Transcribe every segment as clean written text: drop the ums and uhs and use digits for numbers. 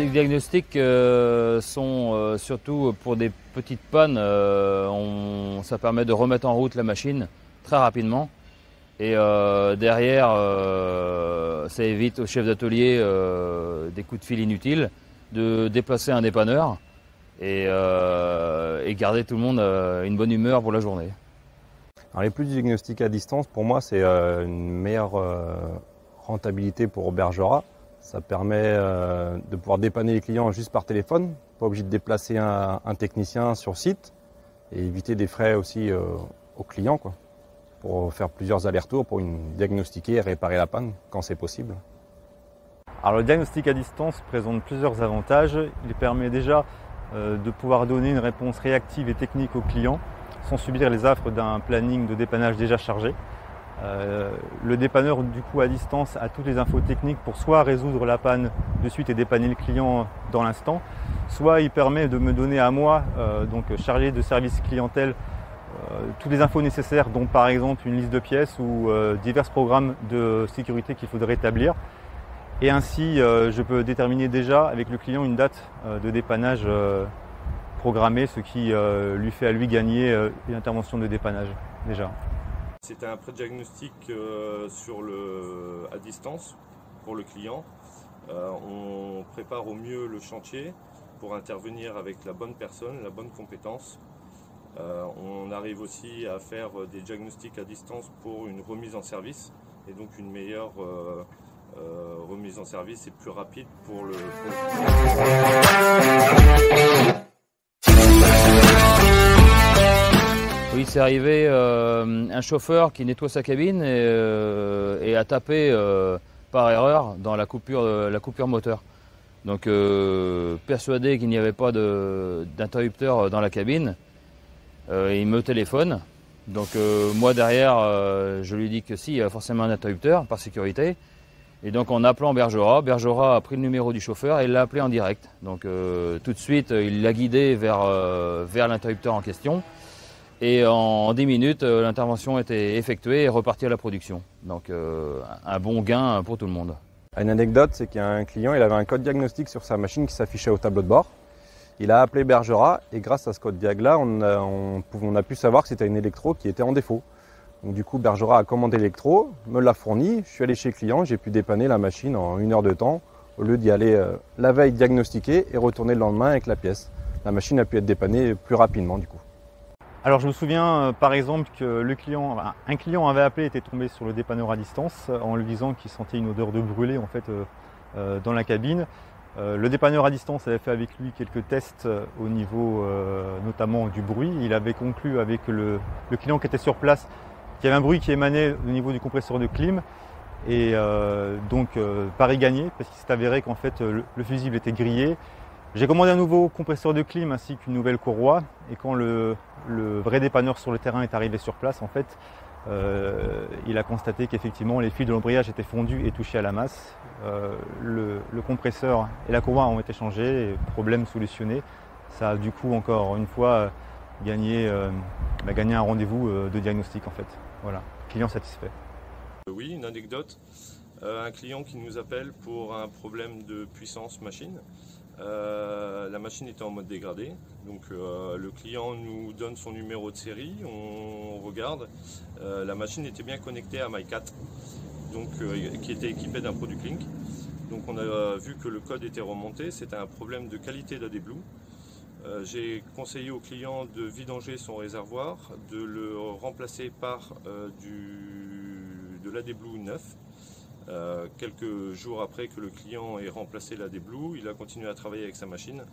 diagnostics sont surtout pour des petites pannes. Ça permet de remettre en route la machine très rapidement. Et derrière, ça évite au chef d'atelier des coups de fil inutiles, de déplacer un dépanneur et garder tout le monde une bonne humeur pour la journée. Alors les plus de diagnostics à distance, pour moi, c'est une meilleure rentabilité pour Bergera. Ça permet de pouvoir dépanner les clients juste par téléphone, pas obligé de déplacer un technicien sur site et éviter des frais aussi aux clients, quoi, pour faire plusieurs allers-retours pour diagnostiquer et réparer la panne quand c'est possible. Alors le diagnostic à distance présente plusieurs avantages. Il permet déjà de pouvoir donner une réponse réactive et technique aux clients sans subir les affres d'un planning de dépannage déjà chargé. Le dépanneur du coup à distance a toutes les infos techniques pour soit résoudre la panne de suite et dépanner le client dans l'instant, soit il permet de me donner à moi, donc chargé de service clientèle, toutes les infos nécessaires, dont par exemple une liste de pièces ou divers programmes de sécurité qu'il faudrait établir. Et ainsi, je peux déterminer déjà avec le client une date de dépannage programmée, ce qui lui fait à lui gagner une intervention de dépannage déjà. C'est un pré-diagnostic à distance pour le client. On prépare au mieux le chantier pour intervenir avec la bonne personne, la bonne compétence. On arrive aussi à faire des diagnostics à distance pour une remise en service et donc une meilleure remise en service et plus rapide pour le Oui, c'est arrivé un chauffeur qui nettoie sa cabine et a tapé par erreur dans la coupure moteur. Donc persuadé qu'il n'y avait pas d'interrupteur dans la cabine, il me téléphone. Donc moi derrière, je lui dis que si, il y a forcément un interrupteur par sécurité. Et donc en appelant Bergera a pris le numéro du chauffeur et l'a appelé en direct. Donc tout de suite, il l'a guidé vers l'interrupteur en question. Et en 10 minutes, l'intervention était effectuée et repartie à la production. Donc un bon gain pour tout le monde. Une anecdote, c'est qu'il y a un client, il avait un code diagnostic sur sa machine qui s'affichait au tableau de bord. Il a appelé Bergera et grâce à ce code diag-là, on a pu savoir que c'était une électro qui était en défaut. Donc du coup, Bergera a commandé l'électro, me l'a fourni, je suis allé chez le client, j'ai pu dépanner la machine en 1 heure de temps, au lieu d'y aller la veille diagnostiquer et retourner le lendemain avec la pièce. La machine a pu être dépannée plus rapidement du coup. Alors je me souviens par exemple que un client avait appelé, était tombé sur le dépanneur à distance en lui disant qu'il sentait une odeur de brûlé en fait dans la cabine. Le dépanneur à distance avait fait avec lui quelques tests au niveau notamment du bruit. Il avait conclu avec le client qui était sur place qu'il y avait un bruit qui émanait au niveau du compresseur de clim. Et donc pari gagné parce qu'il s'est avéré qu'en fait le fusible était grillé. J'ai commandé un nouveau compresseur de clim ainsi qu'une nouvelle courroie et quand le vrai dépanneur sur le terrain est arrivé sur place, en fait, il a constaté qu'effectivement les fils de l'embrayage étaient fondus et touchés à la masse. Le compresseur et la courroie ont été changés, et problème solutionné. Ça a du coup encore une fois gagné un rendez-vous de diagnostic en fait. Voilà, client satisfait. Oui, une anecdote. Un client qui nous appelle pour un problème de puissance machine. La machine était en mode dégradé, donc le client nous donne son numéro de série, on regarde, la machine était bien connectée à My4, donc, qui était équipée d'un product link. Donc on a vu que le code était remonté, c'était un problème de qualité d'AD-Blue. J'ai conseillé au client de vidanger son réservoir, de le remplacer par de l'AD-Blue neuf. Quelques jours après que le client ait remplacé l'AD-Blue, il a continué à travailler avec sa machine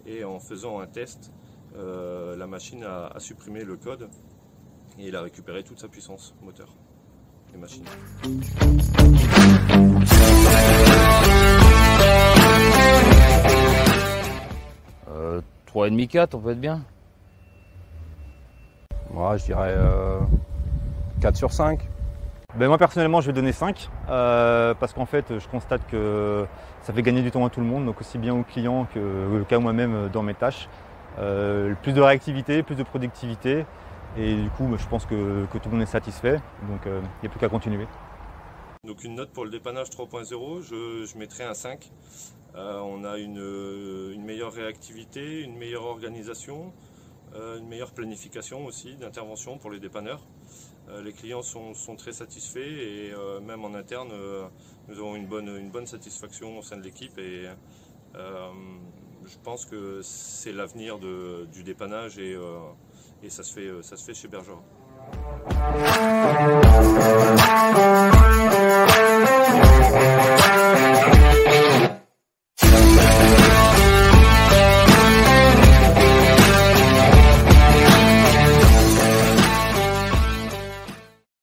et en faisant un test, la machine a supprimé le code et il a récupéré toute sa puissance moteur des machines. 3,5-4, on peut être bien. Moi, je dirais 4 sur 5. Ben moi personnellement je vais donner 5 parce qu'en fait je constate que ça fait gagner du temps à tout le monde, donc aussi bien aux clients qu'à moi-même dans mes tâches. Plus de réactivité, plus de productivité et du coup je pense que tout le monde est satisfait, donc il n'y a plus qu'à continuer. Donc une note pour le dépannage 3.0, je mettrai un 5 On a une meilleure réactivité, une meilleure organisation, une meilleure planification aussi d'intervention pour les dépanneurs. Les clients sont très satisfaits et même en interne, nous avons une bonne satisfaction au sein de l'équipe et je pense que c'est l'avenir du dépannage et ça se fait chez Bergera.